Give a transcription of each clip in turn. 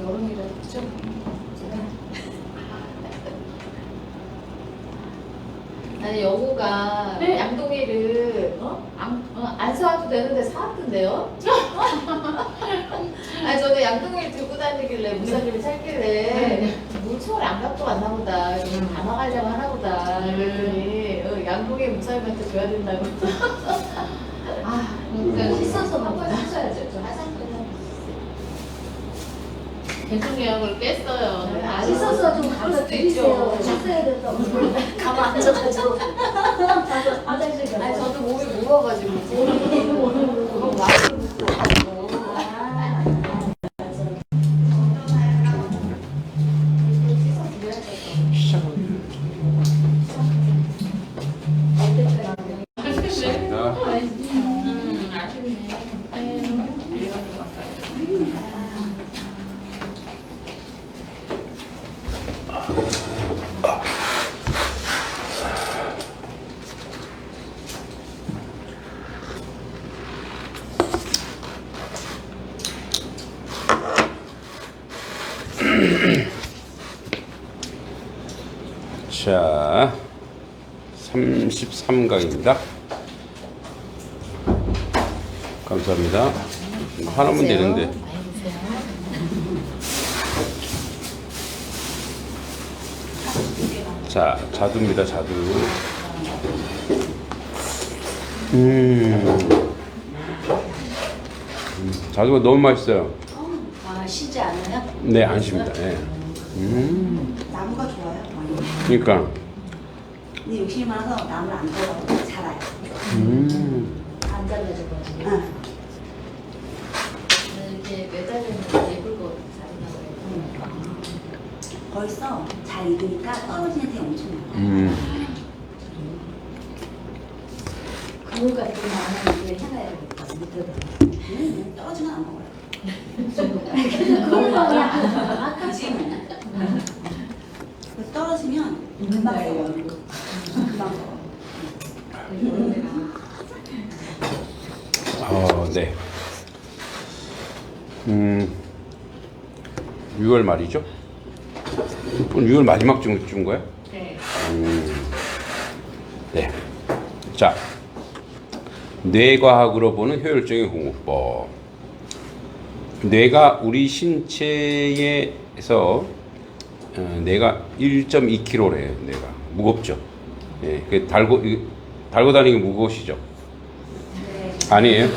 여름이라 그죠? 아니 여고가 네. 양동이를 안 사와도 되는데 사왔던데요? 아니 저도 양동이를 들고 다니길래 무사님이 찾길래 물총을 안 갖고 왔나 보다. 담아가려고 하나 보다. 그랬더니 양동이 무사님한테 줘야 된다고. 아, 씻어서 한번 하셔야죠. 저 화장실 대중 예약을 깼어요. 안 씻어서 좀 그럴 갖다 수도 있죠. 드리세요. 씻어야 된다고. 가만 앉아가지고. 화장실 가서. 아니 저도 몸이 무거워가지고 그거 마음을 묻고 자, 33강입니다. 감사합니다. 하나면 되는데. 자, 자두입니다, 자두. 자두가 너무 맛있어요. 아, 쉬지 않아요? 네, 안 쉽니다. 예. 나무가 좋아요. 많이. 그러니까. 근데 욕심이 많아서 나무를 안 떨어도 자라요. 안 잘라져가지고. 응. 이렇게 매달리는 예불고 자리나 벌써 잘 익으니까 떨어지는 데 엄청 많아요. 그물 같은 거 하나 이렇게 해놔야 되겠다. 밑에다. 떨어지면 안 먹어요. 그물이야. 그지? 떨어지면 금방 먹어요. 금방 먹어요. 네. 6월 말이죠? 오늘 6월 마지막 준 거야? 네. 네. 자, 뇌과학으로 보는 효율적인 공부법. 뇌가 우리 신체에서 뇌가 1.2kg래요. 뇌가 무겁죠. 예, 그 달고 다니기 무거우시죠? 네. 아니에요?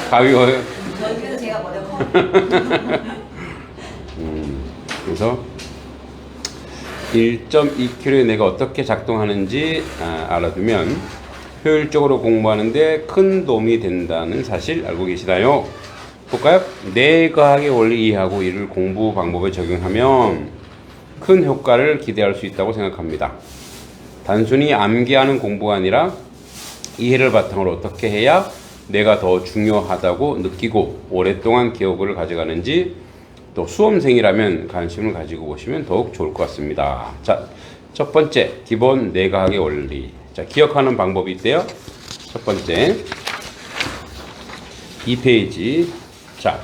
가벼워요? 그래서 제가 머리가 커. 그래서 1.2kg의 뇌가 어떻게 작동하는지 알아두면 효율적으로 공부하는데 큰 도움이 된다는 사실 알고 계시나요? 볼까요? 뇌과학의 원리 이해하고 이를 공부 방법에 적용하면 큰 효과를 기대할 수 있다고 생각합니다. 단순히 암기하는 공부가 아니라 이해를 바탕으로 어떻게 해야 뇌가 더 중요하다고 느끼고 오랫동안 기억을 가져가는지 또 수험생이라면 관심을 가지고 보시면 더욱 좋을 것 같습니다. 자, 첫 번째 기본 뇌과학의 원리. 자, 기억하는 방법이 있대요. 첫 번째 2페이지. 자,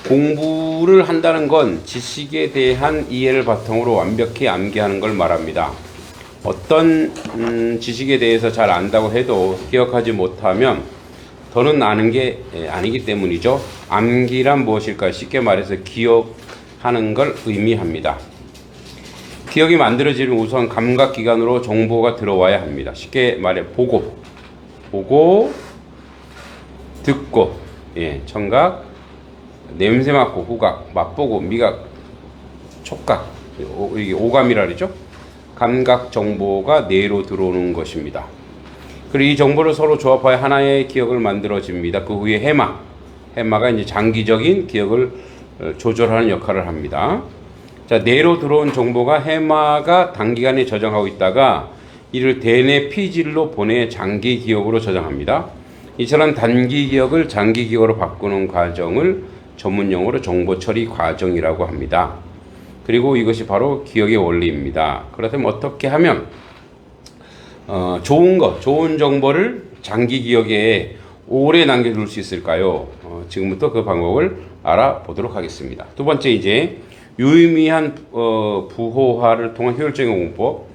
공부를 한다는 건 지식에 대한 이해를 바탕으로 완벽히 암기하는 걸 말합니다. 어떤 지식에 대해서 잘 안다고 해도 기억하지 못하면 더는 아는 게 아니기 때문이죠. 암기란 무엇일까? 쉽게 말해서 기억하는 걸 의미합니다. 기억이 만들어지면 우선 감각기관으로 정보가 들어와야 합니다. 쉽게 말해 보고, 듣고, 청각, 냄새 맡고, 후각, 맛보고, 미각, 촉각, 이게 오감이라 그러죠. 감각 정보가 뇌로 들어오는 것입니다. 그리고 이 정보를 서로 조합하여 하나의 기억을 만들어집니다. 그 후에 해마가 이제 장기적인 기억을 조절하는 역할을 합니다. 자, 뇌로 들어온 정보가 해마가 단기간에 저장하고 있다가 이를 대뇌 피질로 보내 장기 기억으로 저장합니다. 이처럼 단기 기억을 장기 기억으로 바꾸는 과정을 전문 용어로 정보 처리 과정이라고 합니다. 그리고 이것이 바로 기억의 원리입니다. 그렇다면 어떻게 하면 좋은 정보를 장기 기억에 오래 남겨둘 수 있을까요? 지금부터 그 방법을 알아보도록 하겠습니다. 두 번째 이제 유의미한 부호화를 통한 효율적인 공법.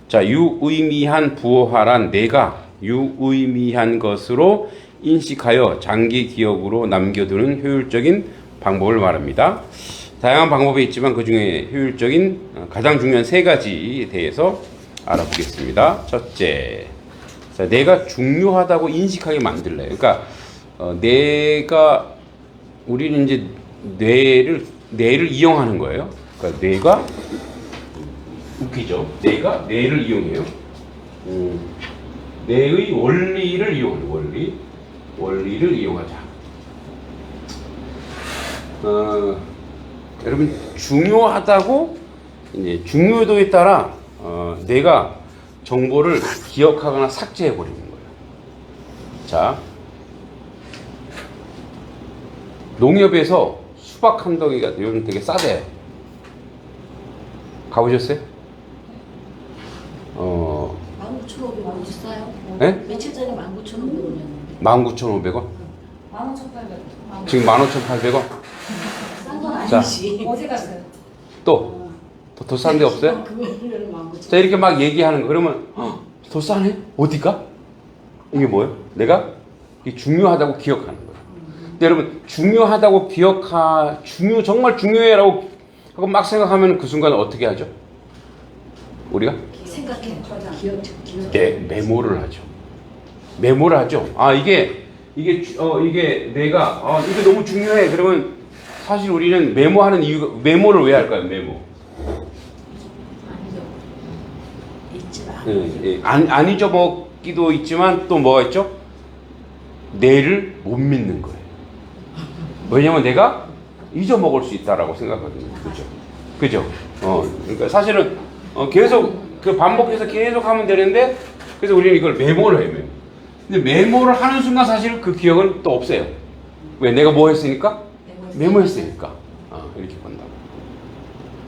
자, 유의미한 부호화란 내가 유의미한 것으로 인식하여 장기 기억으로 남겨두는 효율적인 방법을 말합니다. 다양한 방법이 있지만 그 중에 효율적인 가장 중요한 세 가지에 대해서 알아보겠습니다. 첫째, 자, 내가 중요하다고 인식하게 만들래요. 그러니까 내가 우리는 이제 뇌를 이용하는 거예요. 그러니까 뇌가 웃기죠. 내가 뇌를 이용해요. 뇌의 원리를 이용해요. 원리를 이용하자. 여러분 중요하다고 이제 중요도에 따라 내가 정보를 기억하거나 삭제해 버리는 거예요. 자, 농협에서 수박 한 덩이가 요즘 되게 싸대요. 가보셨어요? 19,500원 비싸요? 네? 며칠 전에 19,500원이었는데 19,500원? 15,800원. 지금 15,800원? 싼건 자. 아니지. 어디 갔어요? 또 더 싼 데 없어요? 금요일에는 19,000원. 자, 이렇게 막 얘기하는 거 그러면 더 싸네? 어디가? 이게 뭐예요? 내가 이게 중요하다고 기억하는 거예요. 근데 여러분 중요하다고 정말 중요해라고 하고 막 생각하면 그 순간 어떻게 하죠? 우리가? 생각해. 기억. 메모를 하죠. 메모를 하죠. 아, 이게 내가 이게 너무 중요해. 그러면 사실 우리는 메모하는 이유가 메모를 왜 할까요? 메모. 안 잊어먹기도 있지만 또 뭐가 있죠? 뇌를 못 믿는 거예요. 왜냐면 내가 잊어먹을 수 있다라고 생각하거든요. 그죠? 그러니까 사실은 계속 그 반복해서 계속 하면 되는데 그래서 우리는 이걸 메모를 해요. 근데 메모를 하는 순간 사실 그 기억은 또 없어요. 왜? 내가 뭐 했으니까? 메모했으니까. 이렇게 본다고.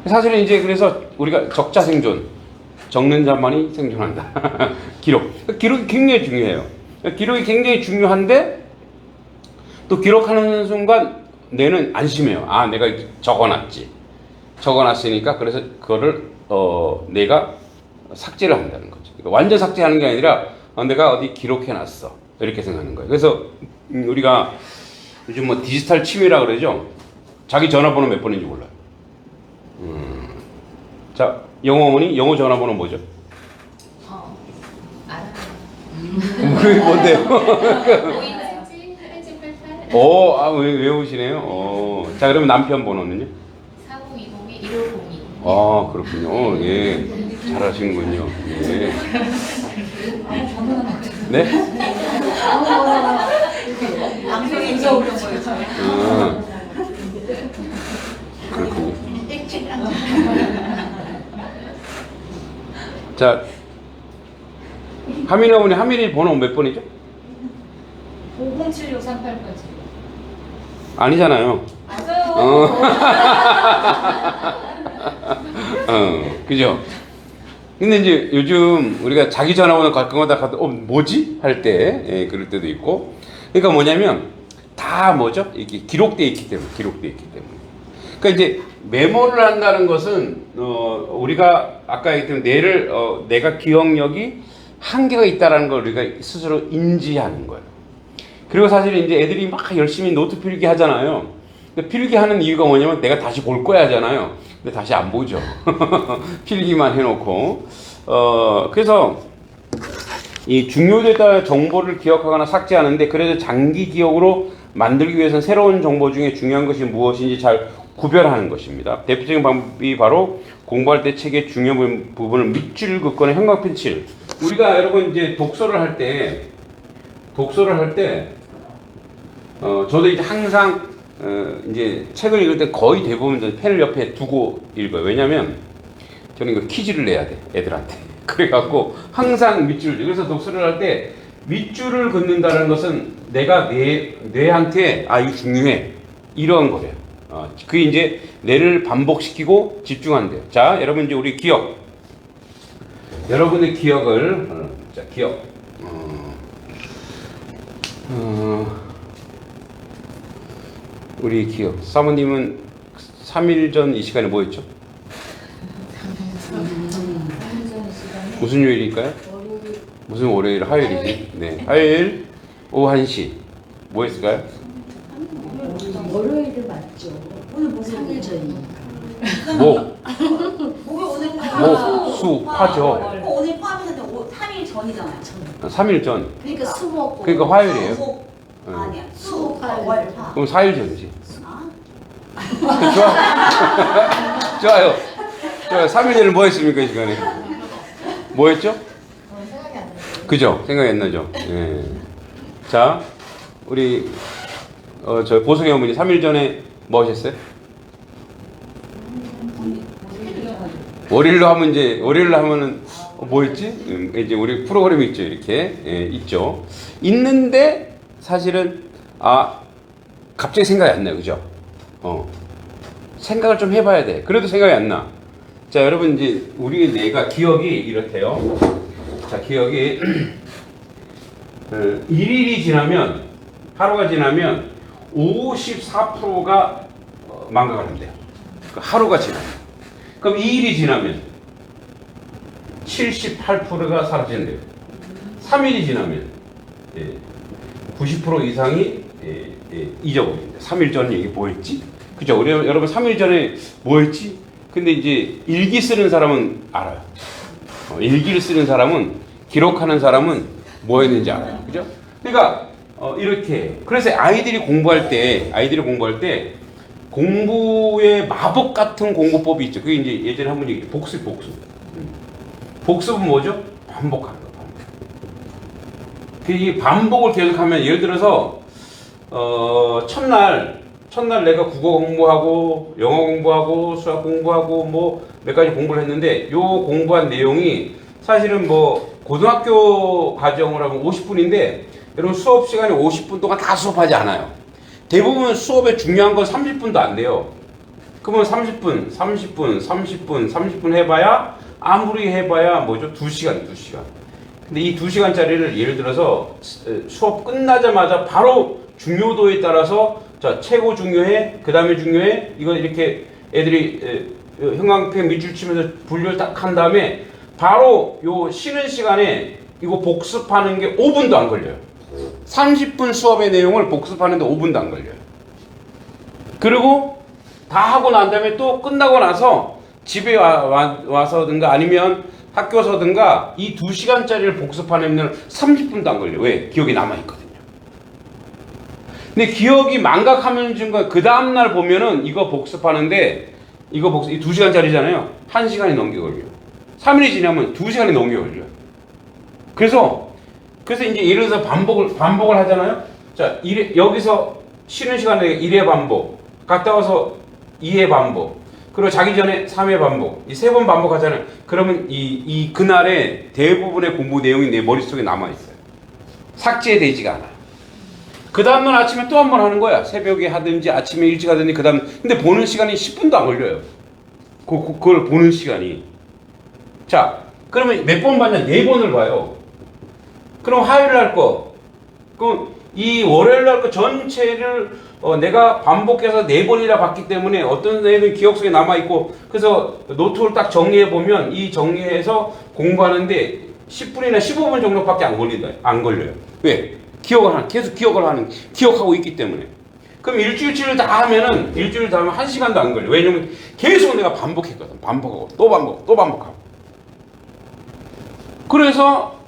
사실은 이제 그래서 우리가 적자생존. 적는 자만이 생존한다. 기록이 굉장히 중요해요. 기록이 굉장히 중요한데 또 기록하는 순간 뇌는 안심해요. 아, 내가 적어놨으니까 그래서 그거를 내가 삭제를 한다는 거죠. 그러니까 완전 삭제하는 게 아니라 내가 어디 기록해놨어 이렇게 생각하는 거예요. 그래서 우리가 요즘 뭐 디지털 침해라 그러죠. 자기 전화번호 몇 번인지 몰라요. 자, 영어 어머니 영어 전화번호 뭐죠? 알아요. 그게 뭔데요? 5177-8788 외우시네요. 자, 그러면 남편 번호는요? 4020-1502. 그렇군요. 예, 잘하시는군요. 예. 네? 방송에 인사오는 거예요. 그렇군요. 자, 하민이 어머니, 하민이 번호 몇 번이죠? 507638까지. 아니잖아요. 맞아요. 그죠? 근데 이제 요즘 우리가 자기 전화번호 가끔가다 뭐지? 할 때, 그럴 때도 있고. 그러니까 뭐냐면, 다 뭐죠? 이게 기록되어 있기 때문에. 그러니까 이제 메모를 한다는 것은, 우리가 아까 얘기했던 내가 기억력이 한계가 있다는 걸 우리가 스스로 인지하는 거예요. 그리고 사실 이제 애들이 막 열심히 노트 필기 하잖아요. 근데 필기하는 이유가 뭐냐면 내가 다시 볼 거야 하잖아요. 근데 다시 안 보죠. 필기만 해놓고. 그래서 이 중요도에 따라 정보를 기억하거나 삭제하는데 그래도 장기 기억으로 만들기 위해서는 새로운 정보 중에 중요한 것이 무엇인지 잘 구별하는 것입니다. 대표적인 방법이 바로 공부할 때 책의 중요한 부분을 밑줄 긋거나 형광펜칠. 우리가 여러분 이제 독서를 할 때 저도 이제 항상 이제 책을 읽을 때 거의 대부분 펜을 옆에 두고 읽어요. 왜냐면 저는 이거 퀴즈를 내야 돼, 애들한테. 그래갖고 항상 밑줄을. 그래서 독서를 할 때 밑줄을 긋는다는 것은 내가 뇌한테 이거 중요해 이런 거예요. 그게 이제 뇌를 반복시키고 집중한대요. 자, 여러분 이제 우리 기억. 여러분의 기억을 자, 기억. 우리 기억. 사모님은 3일 전 이 시간에 뭐 했죠? 무슨 요일일까요? 무슨 월요일? 화요일이지? 네. 화요일 오후 1시. 뭐 했을까요? 월요일을 맞죠. 오늘 뭐 3일 전이니까. 목요 오늘 수, 화죠. 오늘 포함해서 3일 전이잖아요. 3일 전. 그러니까 수 먹고. 그러니까 화요일이에요. 목 아니야. 수, 월, 화. 그럼 4일 전이지. 아? 좋아요. 좋아요. 3일 전에 뭐 했습니까, 이 시간에? 뭐 했죠? 생각이 안 나요. 그죠? 생각이 안 나죠? 예. 자, 우리, 저 보성이 어머니 3일 전에 뭐 하셨어요? 월요일로 하면은 뭐 있지? 이제 우리 프로그램이 있죠, 이렇게. 예, 있죠. 있는데, 사실은, 갑자기 생각이 안 나요, 그죠? 생각을 좀 해봐야 돼. 그래도 생각이 안 나. 자, 여러분, 이제, 우리의 뇌가 기억이 이렇대요. 자, 기억이, 일일이 지나면, 하루가 지나면, 54%가 망각을 한대요. 하루가 지나면. 그럼 2일이 지나면 78%가 사라진대요. 3일이 지나면 90% 이상이 잊어버립니다. 3일 전에 이게 뭐였지? 그죠? 우리 여러분 3일 전에 뭐였지? 근데 이제 일기 쓰는 사람은 알아요. 일기를 쓰는 사람은, 기록하는 사람은 뭐였는지 알아요. 그죠? 그러니까 이렇게, 그래서 아이들이 공부할 때 공부의 마법 같은 공부법이 있죠. 그게 이제 예전에 한 번 얘기했죠. 복습. 복습은 뭐죠? 반복하는 거, 반복. 이 반복을 계속하면, 예를 들어서 첫날 내가 국어 공부하고 영어 공부하고 수학 공부하고 뭐 몇 가지 공부를 했는데, 요 공부한 내용이 사실은 뭐 고등학교 과정을 하면 50분인데 여러분 수업 시간에 50분 동안 다 수업하지 않아요. 대부분 수업에 중요한 건 30분도 안 돼요. 그러면 30분 해봐야, 아무리 해봐야 뭐죠? 2시간. 근데 이 2시간짜리를 예를 들어서 수업 끝나자마자 바로 중요도에 따라서, 자, 최고 중요해, 그 다음에 중요해, 이거 이렇게 애들이 형광펜 밑줄 치면서 분류를 딱 한 다음에 바로 요 쉬는 시간에 이거 복습하는 게 5분도 안 걸려요. 30분 수업의 내용을 복습하는데 5분도 안 걸려요. 그리고 다 하고 난 다음에 또 끝나고 나서 집에 와서든가 아니면 학교서든가 이 2시간짜리를 복습하려면 30분도 안 걸려요. 왜? 기억이 남아있거든요. 근데 기억이 망각하면 중간 그 다음날 보면은 이거 복습하는데, 이 2시간짜리잖아요. 1시간이 넘게 걸려요. 3일이 지나면 2시간이 넘게 걸려요. 그래서 이제 예를 들어서 반복을 하잖아요. 자, 여기서 쉬는 시간에 1회 반복, 갔다 와서 2회 반복, 그리고 자기 전에 3회 반복, 이 3번 반복하잖아요. 그러면 이 그날의 대부분의 공부 내용이 내 머릿속에 남아있어요. 삭제되지가 않아요. 그 다음날 아침에 또 한 번 하는 거야. 새벽에 하든지 아침에 일찍 하든지 근데 보는 시간이 10분도 안 걸려요. 그걸 보는 시간이. 자, 그러면 몇 번 봤냐? 4번을 봐요. 그럼 화요일 날 거, 그럼 이 월요일 날 거 전체를 내가 반복해서 4번이나 봤기 때문에 어떤 애는 기억 속에 남아있고, 그래서 노트를 딱 정리해보면 이 정리해서 공부하는데 10분이나 15분 정도밖에 안 걸려요. 왜? 계속 기억하고 있기 때문에. 그럼 일주일치를 다 하면 1시간도 안 걸려. 왜냐면 계속 내가 반복했거든. 반복하고 또 반복하고. 그래서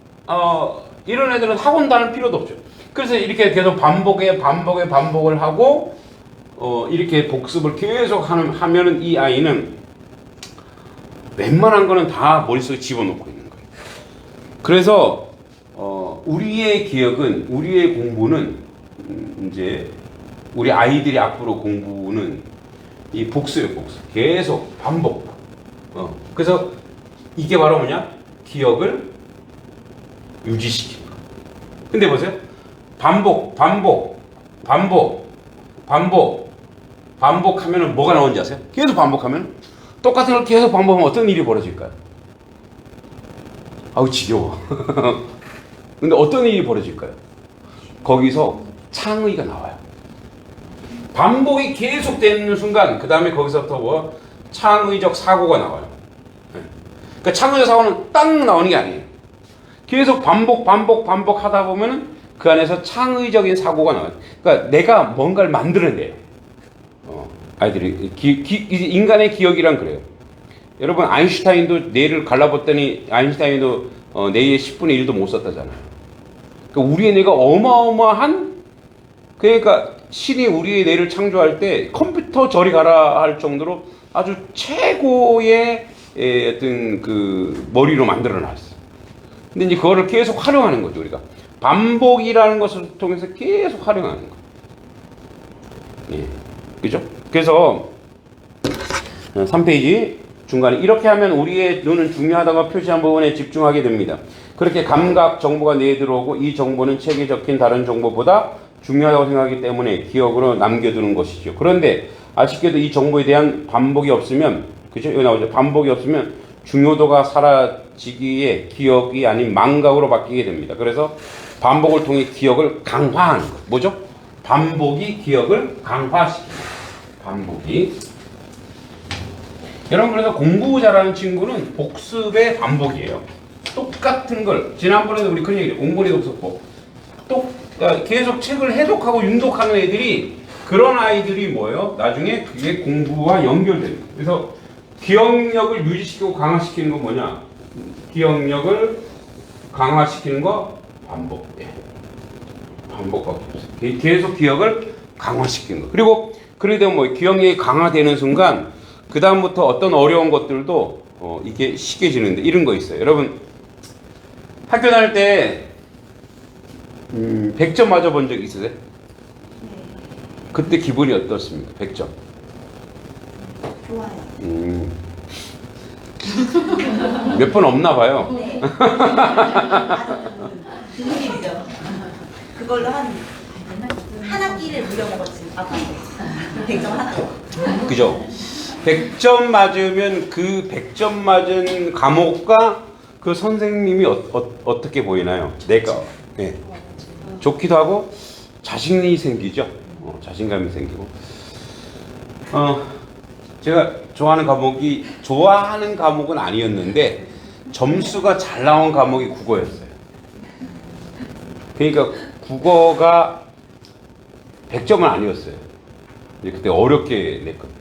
이런 애들은 학원 다닐 필요도 없죠. 그래서 이렇게 계속 반복을 하고 이렇게 복습을 계속 하면은 이 아이는 웬만한 거는 다 머릿속에 집어넣고 있는 거예요. 그래서 우리의 기억은, 우리의 공부는 이제 우리 아이들이 앞으로 공부는 이 복습이에요. 복습. 계속 반복. 그래서 이게 바로 뭐냐? 기억을 유지시키는 거. 근데 보세요. 반복하면은 뭐가 나오는지 아세요? 계속 반복하면, 똑같은 걸 계속 반복하면 어떤 일이 벌어질까요? 아우, 지겨워. 근데 어떤 일이 벌어질까요? 거기서 창의가 나와요. 반복이 계속 되는 순간 그 다음에 거기서부터 뭐 창의적 사고가 나와요. 그러니까 창의적 사고는 딱 나오는 게 아니에요. 계속 반복 하다 보면은 그 안에서 창의적인 사고가 나와요. 그러니까 내가 뭔가를 만들어내요. 아이들이 인간의 기억이란 그래요. 여러분 아인슈타인도 뇌를 갈라봤더니 아인슈타인도 뇌의 10분의 1도 못 썼다잖아요. 그러니까 우리의 뇌가 어마어마한, 그러니까 신이 우리의 뇌를 창조할 때 컴퓨터 저리 가라 할 정도로 아주 최고의 어떤 그 머리로 만들어 놨어. 근데 이제 그거를 계속 활용하는 거죠. 우리가 반복이라는 것을 통해서 계속 활용하는 거. 예, 그죠? 그래서 3페이지 중간에 이렇게 하면 우리의 눈은 중요하다고 표시한 부분에 집중하게 됩니다. 그렇게 감각 정보가 뇌에 들어오고 이 정보는 책에 적힌 다른 정보보다 중요하다고 생각하기 때문에 기억으로 남겨두는 것이죠. 그런데 아쉽게도 이 정보에 대한 반복이 없으면, 그죠? 여기 나오죠. 반복이 없으면 중요도가 사라지기에 기억이 아닌 망각으로 바뀌게 됩니다. 그래서 반복을 통해 기억을 강화하는 것. 뭐죠? 반복이 기억을 강화시킵니다. 반복이. 여러분, 그래서 공부 잘하는 친구는 복습의 반복이에요. 똑같은 걸, 지난번에도 우리 그런 얘기를, 공부리 독서법. 계속 책을 해독하고 융독하는 애들이, 그런 아이들이 뭐예요? 나중에 그게 공부와 연결됩니다. 그래서 기억력을 유지시키고 강화시키는 건 뭐냐? 기억력을 강화시키는 거 반복. 예. 반복하고 계속 기억을 강화시키는 거. 그리고 그러게 되면 뭐 기억력이 강화되는 순간 그 다음부터 어떤 어려운 것들도 이게 쉬워지는데 이런 거 있어요. 여러분 학교 다닐 때 100점 맞아본 적 있으세요? 네. 그때 기분이 어떻습니까? 100점. 좋아요. 몇 번 없나 봐요. 네. 비밀이죠. 그걸로 한 학기를 무려먹었지. 아빠한테. 100점 하나. 그죠? 100점 맞으면 그 100점 맞은 과목과 그 선생님이 어떻게 보이나요? 내가. 네. 좋기도 하고 자신이 생기죠. 자신감이 생기고. 제가 좋아하는 과목은 아니었는데 점수가 잘 나온 과목이 국어였어요. 그러니까 국어가 100점은 아니었어요. 그때 어렵게 냈거든요.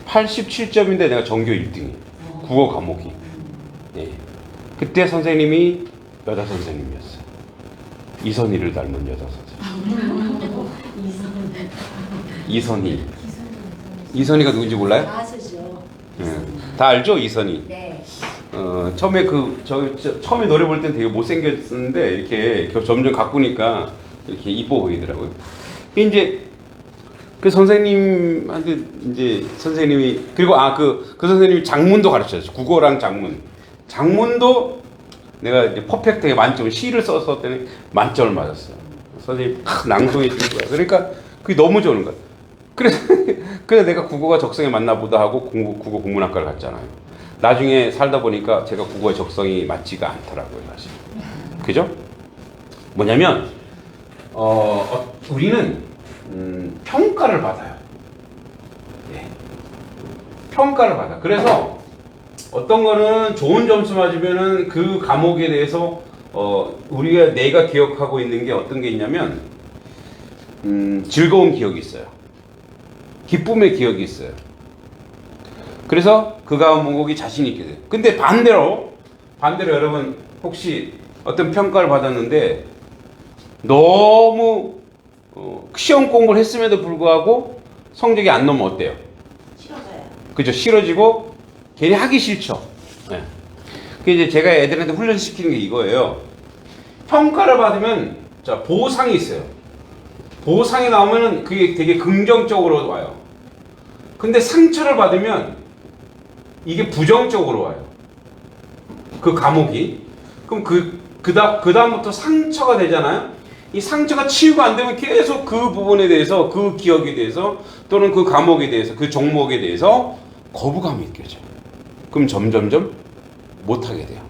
87점인데 내가 전교 1등이 국어 과목이. 예. 그때 선생님이 여자 선생님이었어요. 이선희를 닮은 여자 선생님. 이선희가 누군지 몰라요? 아시죠? 예. 다 알죠, 이선희. 네. 처음에 처음에 노래 볼 땐 되게 못생겼었는데 이렇게 점점 가꾸니까 이렇게 이뻐 보이더라고요. 이제 그 선생님한테 이제 선생님이 그리고 그 선생님이 장문도 가르쳤어요. 국어랑 장문도 내가 이제 퍼펙트하게 만점, 시를 써서 때는 만점을 맞았어요. 선생님이 탁 낭송해 준 거야. 그러니까 그게 너무 좋은 거야. 그래서 내가 국어가 적성에 맞나 보다 하고 국어 국문학과를 갔잖아요. 나중에 살다 보니까 제가 국어의 적성이 맞지가 않더라고요, 사실. 그죠? 뭐냐면 우리는 평가를 받아요. 예. 평가를 받아. 그래서 어떤 거는 좋은 점수 맞으면은 그 과목에 대해서 내가 기억하고 있는 게 어떤 게 있냐면 즐거운 기억이 있어요. 기쁨의 기억이 있어요. 그래서 그 과목이 자신 있게 돼요. 근데 반대로 여러분 혹시 어떤 평가를 받았는데 너무 시험 공부를 했음에도 불구하고 성적이 안 나오면 어때요? 싫어져요. 그죠? 싫어지고 괜히 하기 싫죠. 네. 그 이제 제가 애들한테 훈련시키는 게 이거예요. 평가를 받으면 자 보상이 있어요. 보상이 나오면은 그게 되게 긍정적으로 와요. 근데 상처를 받으면 이게 부정적으로 와요. 그 과목이. 그럼 그 다음부터 상처가 되잖아요. 이 상처가 치유가 안 되면 계속 그 부분에 대해서, 그 기억에 대해서, 또는 그 과목에 대해서, 그 종목에 대해서 거부감이 느껴져요. 그럼 점점점 못하게 돼요.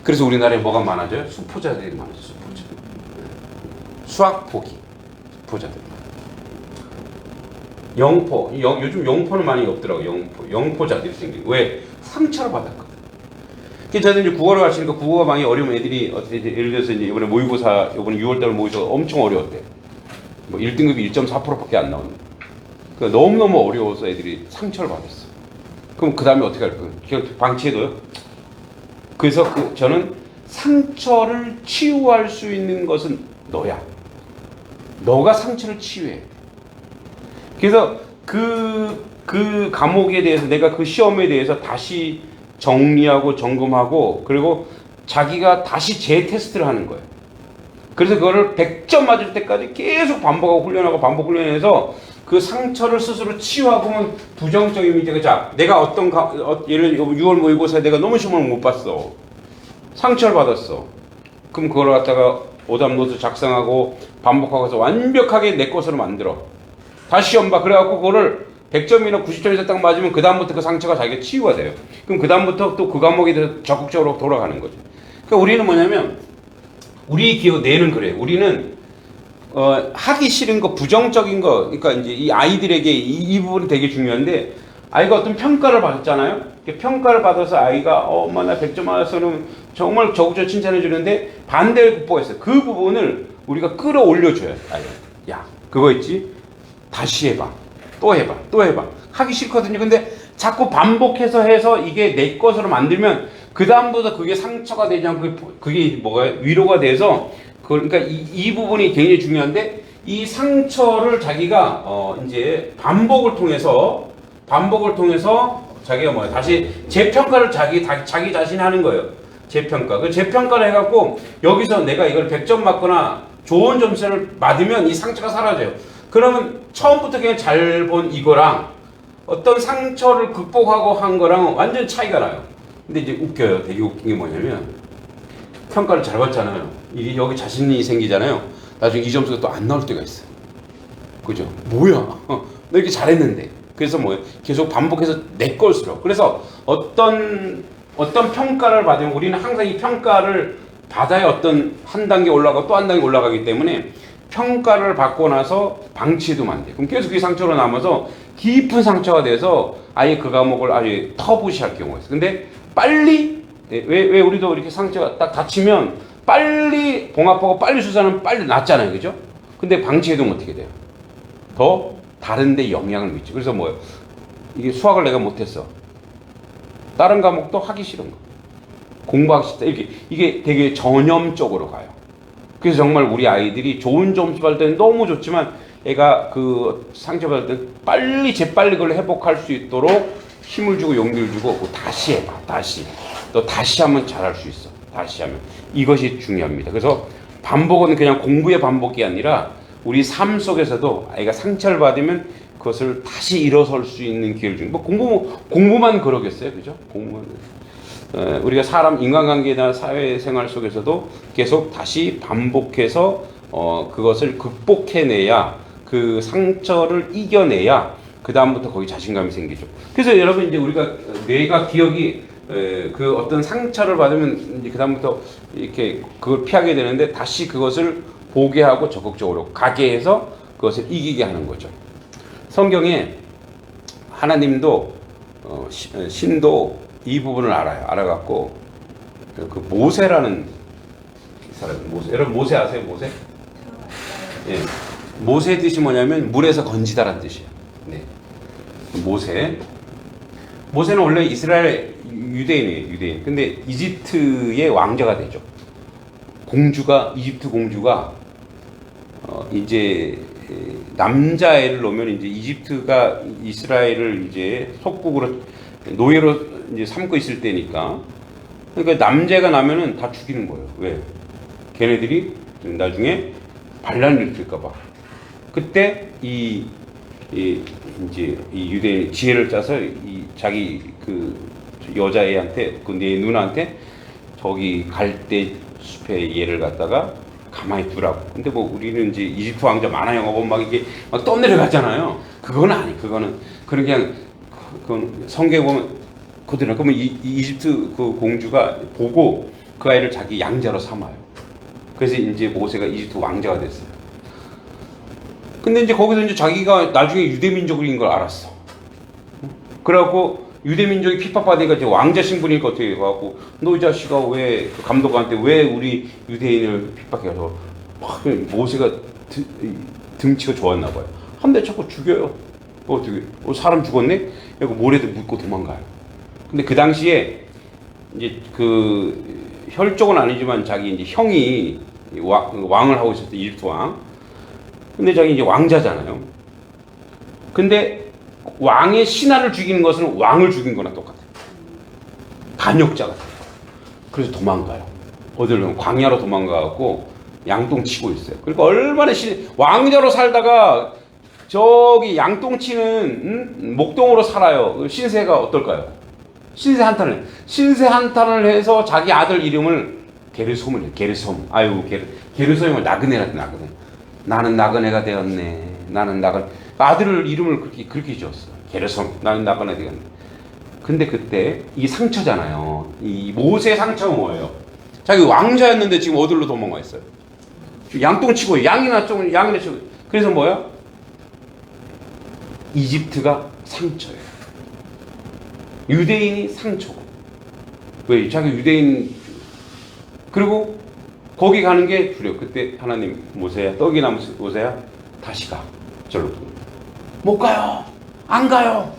그래서 우리나라에 뭐가 많아져요? 수포자들이 많아져요. 수포자. 수학 포기. 수포자들. 요즘 영포는 많이 없더라고요. 영포자들이 생긴. 왜? 상처를 받았거든. 그래서 저는 이제 국어를 가시니까 국어가 많이 어려운 애들이 어떻게 예를 들어서 이제 이번에 모의고사 이번에 6월달 모의고사 엄청 어려웠대. 뭐 1등급이 1.4%밖에 안 나오는. 그러니까 너무너무 어려워서 애들이 상처를 받았어. 그럼 그 다음에 어떻게 할 거예요? 그냥 방치해둬요? 그래서 저는 상처를 치유할 수 있는 것은 너야. 너가 상처를 치유해. 그래서 그 과목에 대해서 내가 그 시험에 대해서 다시 정리하고 점검하고 그리고 자기가 다시 재테스트를 하는 거예요. 그래서 그거를 100점 맞을 때까지 계속 반복하고 훈련하고 반복 훈련해서 그 상처를 스스로 치유하고 보면 부정적인 문제가 자 내가 예를 6월 모의고사에 내가 너무 시험을 못 봤어. 상처를 받았어. 그럼 그걸 갖다가 오답노트 작성하고 반복하고 해서 완벽하게 내 것으로 만들어. 다시 시험 봐. 그래갖고 그거를 100점이나 90점에서 딱 맞으면 그 다음부터 그 상처가 자기가 치유가 돼요. 그럼 그 다음부터 또 그 과목에 대해서 적극적으로 돌아가는 거죠. 그러니까 우리는 뭐냐면 우리 기억 뇌는 그래요. 우리는 하기 싫은 거, 부정적인 거, 그러니까 이제 이 아이들에게 이 부분이 되게 중요한데 아이가 어떤 평가를 받았잖아요. 평가를 받아서 아이가 엄마 나 100점 맞았어 그러면 정말 적극적으로 칭찬해 주는데 반대를 극복했어요. 그 부분을 우리가 끌어올려 줘요. 야 그거 있지? 다시 해봐. 또 해봐. 또 해봐. 하기 싫거든요. 근데 자꾸 반복해서 해서 이게 내 것으로 만들면 그 다음부터 그게 상처가 되지 않고 그게 뭐가 위로가 돼서 그러니까 이 부분이 굉장히 중요한데 이 상처를 자기가 이제 반복을 통해서 자기가 다시 재평가를 자기 자신이 하는 거예요. 재평가. 그 재평가를 해갖고 여기서 내가 이걸 100점 맞거나 좋은 점수를 받으면 이 상처가 사라져요. 그러면 처음부터 그냥 잘 본 이거랑 어떤 상처를 극복하고 한 거랑 완전 차이가 나요. 근데 이제 웃겨요. 되게 웃긴 게 뭐냐면 평가를 잘 받잖아요. 이게 여기 자신이 생기잖아요. 나중에 이 점수가 또 안 나올 때가 있어. 그죠? 뭐야? 너 이렇게 잘했는데. 그래서 뭐예요? 계속 반복해서 내 것으로. 그래서 어떤 평가를 받으면 우리는 항상 이 평가를 받아야 어떤 한 단계 올라가고 또 한 단계 올라가기 때문에 평가를 받고 나서 방치해두면 안 돼. 그럼 계속 그 상처로 남아서 깊은 상처가 돼서 아예 그 과목을 아주 터부시할 경우가 있어. 근데 빨리 왜 우리도 이렇게 상처가 딱 다치면 빨리 봉합하고 빨리 수사는 빨리 낫잖아요. 그죠? 근데 방치해두면 어떻게 돼요? 더 다른 데 영향을 미치죠. 그래서 뭐예요? 이게 수학을 내가 못했어. 다른 과목도 하기 싫은 거. 공부하기 싫다. 이게 되게 전염적으로 가요. 그래서 정말 우리 아이들이 좋은 점수 받을 때는 너무 좋지만 애가 그 상처 받을 때는 빨리 재빨리 그걸 회복할 수 있도록 힘을 주고 용기를 주고 다시 해봐. 너 다시 하면 잘할 수 있어. 다시 하면. 이것이 중요합니다. 그래서 반복은 그냥 공부의 반복이 아니라 우리 삶 속에서도 아이가 상처를 받으면 그것을 다시 일어설 수 있는 기회를 주는. 공부만 그러겠어요. 그죠? 공부만. 우리가 사람 인간관계나 사회생활 속에서도 계속 다시 반복해서 그것을 극복해내야 그 상처를 이겨내야 그 다음부터 거기 자신감이 생기죠. 그래서 여러분 이제 우리가 뇌가 기억이 그 어떤 상처를 받으면 이제 그 다음부터 이렇게 그걸 피하게 되는데 다시 그것을 보게 하고 적극적으로 가게 해서 그것을 이기게 하는 거죠. 성경에 하나님도 신도 이 부분을 알아요. 알아갖고 그 모세라는 사람, 여러분 모세 아세요? 모세? 예. 모세의 뜻이 뭐냐면 물에서 건지다라는 뜻이에요. 네. 모세는 원래 이스라엘 유대인이에요. 유대인. 근데 이집트의 왕자가 되죠. 이집트 공주가 이제 남자애를 놓으면 이제 이집트가 이스라엘을 이제 속국으로 노예로 이제 삼고 있을 때니까 그러니까 남자가 나면은 다 죽이는 거예요. 왜? 걔네들이 나중에 반란을 일으킬까봐. 그때 이제 이 유대인 지혜를 짜서 자기 그 여자애한테 그 내 누나한테 저기 갈대 숲에 얘를 갖다가 가만히 두라고. 근데 뭐 우리는 이제 이집트 왕자 만화 영화 보면 막 이게 막 떠내려가잖아요. 그건 아니. 그거는 그냥 성경에 보면 그대로. 그러면 이집트 그 공주가 보고 그 아이를 자기 양자로 삼아요. 그래서 이제 모세가 이집트 왕자가 됐어요. 근데 이제 거기서 이제 자기가 나중에 유대민족인 걸 알았어. 그래갖고 유대민족이 핍박받으니까 이제 왕자 신분이니까 어떻게 해갖고 너 이 자식아 왜 그 감독한테 왜 우리 유대인을 핍박해서 막 모세가 등치가 좋았나 봐요. 한 대 자꾸 죽여요. 어떻게 사람 죽었네? 그리고 모래도 묻고 도망가요. 근데 그 당시에 이제 그 혈족은 아니지만 자기 이제 형이 왕을 하고 있었대, 이집트 왕. 근데 자기 이제 왕자잖아요. 근데 왕의 신하를 죽이는 것은 왕을 죽인 거나 똑같아요. 반역자 같아요. 그래서 도망가요. 어디로 광야로 도망가갖고 양똥치고 있어요. 그러니까 얼마나 왕자로 살다가 저기 양똥치는 목동으로 살아요. 신세가 어떨까요? 신세 한탄을 해서 자기 아들 이름을 게르솜을 해요. 게르솜. 아유 게르솜이 나그네라 나그네. 나는 나그네가 되었네. 나는 아들 이름을 그렇게 지었어. 게르솜. 나는 나그네 되었네. 근데 그때 이 상처잖아요. 이 모세의 상처가 뭐예요? 자기 왕자였는데 지금 어디로 도망가 있어요? 양똥치고 양이나 치고. 그래서 뭐야? 이집트가 상처예요. 유대인이 상처고. 왜? 자기 유대인. 그리고 거기 가는 게 두려워. 그때 하나님 모세야, 떡이나 모세야, 다시 가. 절로. 못 가요. 안 가요.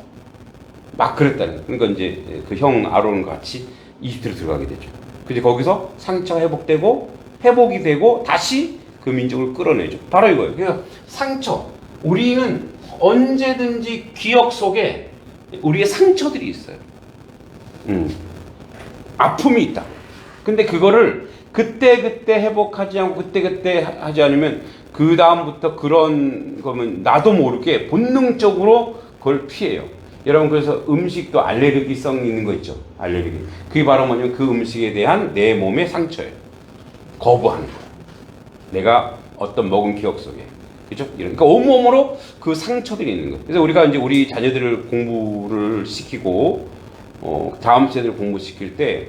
막 그랬다는. 그러니까 이제 그 형 아론과 같이 이집트로 들어가게 되죠. 그래서 거기서 상처가 회복이 되고 다시 그 민족을 끌어내죠. 바로 이거예요. 그래서 상처. 우리는 언제든지 기억 속에 우리의 상처들이 있어요. 아픔이 있다. 근데 그거를 그때 회복하지 않고 그때 하지 않으면 그 다음부터 그런 거면 나도 모르게 본능적으로 그걸 피해요. 여러분 그래서 음식도 알레르기성 있는 거 있죠. 알레르기. 그게 바로 뭐냐면 그 음식에 대한 내 몸의 상처예요. 거부하는 거. 내가 어떤 먹은 기억 속에. 그죠? 그러니까 온몸으로 그 상처들이 있는 거예요. 그래서 우리가 이제 우리 자녀들을 공부를 시키고 다음 세대를 공부시킬 때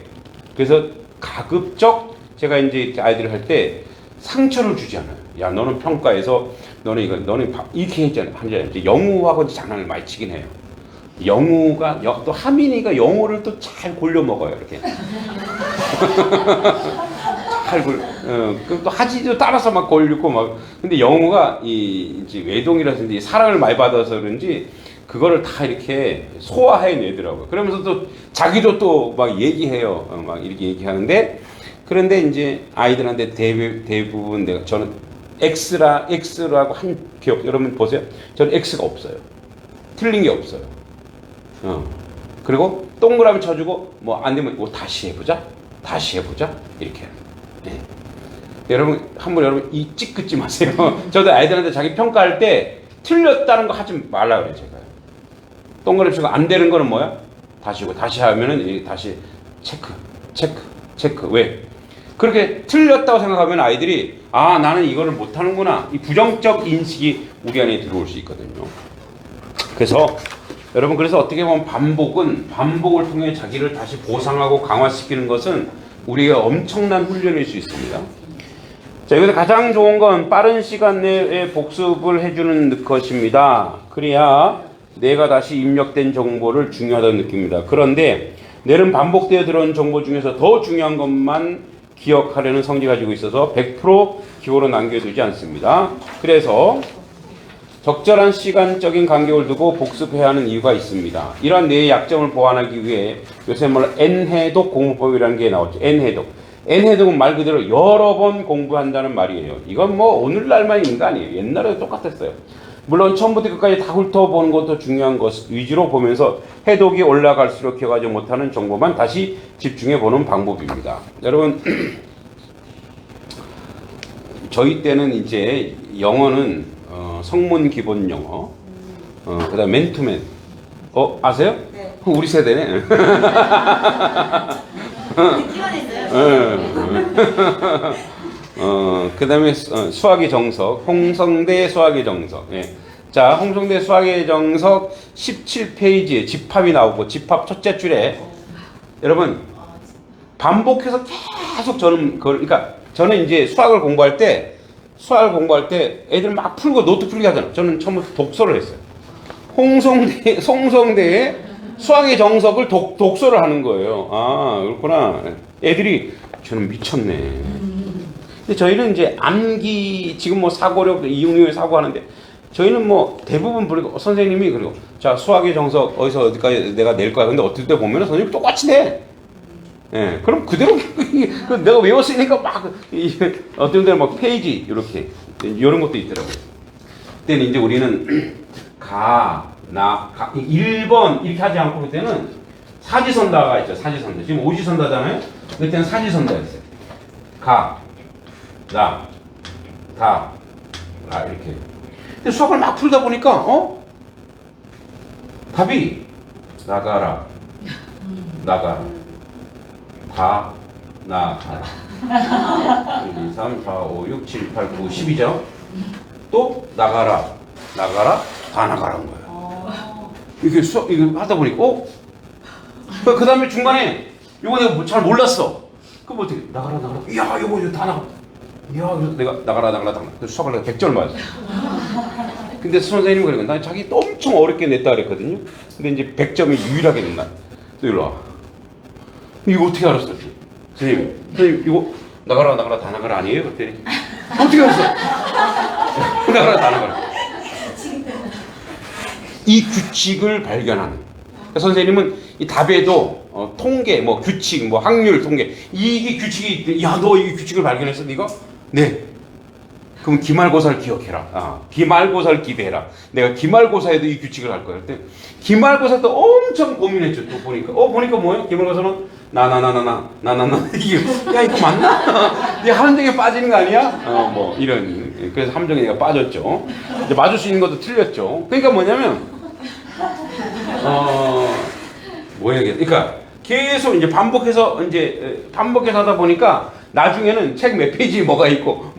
그래서 가급적 제가 이제 아이들을 할 때 상처를 주지 않아요. 야 너는 평가에서 너는 이렇게 했잖아요. 이제 영우하고 장난을 많이 치긴 해요. 영우가 또 하민이가 영우를 또 잘 골려 먹어요. 이렇게. 그럼 또 하지도 따라서 막 걸리고 막. 근데 영우가 이제 외동이라서 이제 사랑을 많이 받아서 그런지 그거를 다 이렇게 소화해내더라고요. 그러면서 또 자기도 또 막 얘기해요. 막 이렇게 얘기하는데 그런데 이제 아이들한테 대부분 저는 X라고 한 기억 여러분 보세요. 저는 X가 없어요. 틀린 게 없어요. 그리고 동그라미 쳐주고 뭐 안 되면 뭐 다시 해보자 이렇게. 네. 여러분 여러분 이 찌끄지 마세요. 저도 아이들한테 자기 평가할 때 틀렸다는 거 하지 말라 그래요. 제가 동그라미 치고 안 되는 거는 뭐야? 다시 하면은 다시 체크. 왜? 그렇게 틀렸다고 생각하면 아이들이 나는 이거를 못하는구나. 이 부정적 인식이 우리 안에 들어올 수 있거든요. 그래서 여러분 어떻게 보면 반복을 통해 자기를 다시 보상하고 강화시키는 것은 우리가 엄청난 훈련일 수 있습니다. 자, 여기서 가장 좋은 건 빠른 시간 내에 복습을 해주는 것입니다. 그래야 내가 다시 입력된 정보를 중요하다고 느낍니다. 그런데 뇌는 반복되어 들어온 정보 중에서 더 중요한 것만 기억하려는 성질이 가지고 있어서 100% 기호로 남겨두지 않습니다. 그래서 적절한 시간적인 간격을 두고 복습해야 하는 이유가 있습니다. 이러한 뇌의 약점을 보완하기 위해 요새 N해독 공부법이라는 게 나왔죠. N해독은 말 그대로 여러 번 공부한다는 말이에요. 이건 뭐 오늘날만 있는 거 아니에요. 옛날에도 똑같았어요. 물론 처음부터 끝까지 다 훑어보는 것도 중요한 것 위주로 보면서 해독이 올라갈수록 기억하지 못하는 정보만 다시 집중해보는 방법입니다. 여러분 저희 때는 이제 영어는 성문 기본 영어, 그다음 맨투맨. 아세요? 네. 우리 세대네. 그다음에 수학의 정석, 홍성대 수학의 정석. 예. 자, 홍성대 수학의 정석 17페이지에 집합이 나오고 집합 첫째 줄에 여러분 반복해서 계속 저는 그러니까 저는 이제 수학을 공부할 때 수학을 공부할 때 애들 막 풀고 노트 풀게 하잖아. 저는 처음부터 독서를 했어요. 송성대에 수학의 정석을 독서를 하는 거예요. 아, 그렇구나. 애들이 저는 미쳤네. 근데 저희는 이제 암기, 지금 뭐 사고력, 이응률 사고하는데 저희는 뭐 대부분 그리고 선생님이 그리고 자, 수학의 정석 어디서 어디까지 내가 낼 거야. 근데 어떨 때 보면 선생님이 똑같이 내. 예, 그럼 그대로 내가 외웠으니까 막 어떤 데는 막 페이지 이렇게 이런 것도 있더라고요. 그때는 이제 우리는 1번 이렇게 하지 않고 그때는 사지선다가 있죠. 사지선다. 지금 오지선다잖아요. 그때는 사지선다였어요. 이렇게. 근데 수학을 막 풀다 보니까 답이 나가라. 다 나가라. 1, 2, 3, 4, 5, 6, 7, 8, 9, 10이죠. 또 나가라. 다 나가라는 거예요. 이게 이거 하다 보니까 그 다음에 중간에 이거 내가 잘 몰랐어. 그럼 어떻게 나가라. 이야 이거 다 나가. 이야 그래서 내가 나가라. 그래서 수학을 내가 100점 맞았어. 근데 선생님은 그러고 난 자기 엄청 어렵게 냈다 그랬거든요. 근데 이제 100점이 유일하게 냈나. 또 일로 와. 이거 어떻게 알았어? 선생님 이거 나가라 다 나가라 아니에요? 그랬더니 어떻게 알았어? 나가라 다 나가라. 이 규칙을 발견하는. 그러니까 선생님은 이 답에도 통계, 뭐 규칙, 뭐 확률 통계 이게 규칙이 야 너 이 규칙을 발견했어 네가? 네. 그럼 기말고사를 기억해라. 기말고사를 기대해라. 내가 기말고사에도 이 규칙을 할 거야. 그때 기말고사 때 엄청 고민했죠. 또 보니까 뭐예요? 기말고사는 나나나나나 이게 야 이거 맞나? 네 함정에 빠지는 거 아니야? 뭐 이런. 그래서 함정에 내가 빠졌죠. 이제 맞을 수 있는 것도 틀렸죠. 그러니까 뭐냐면 그러니까 계속 이제 반복해서 하다 보니까 나중에는 책 몇 페이지에 뭐가 있고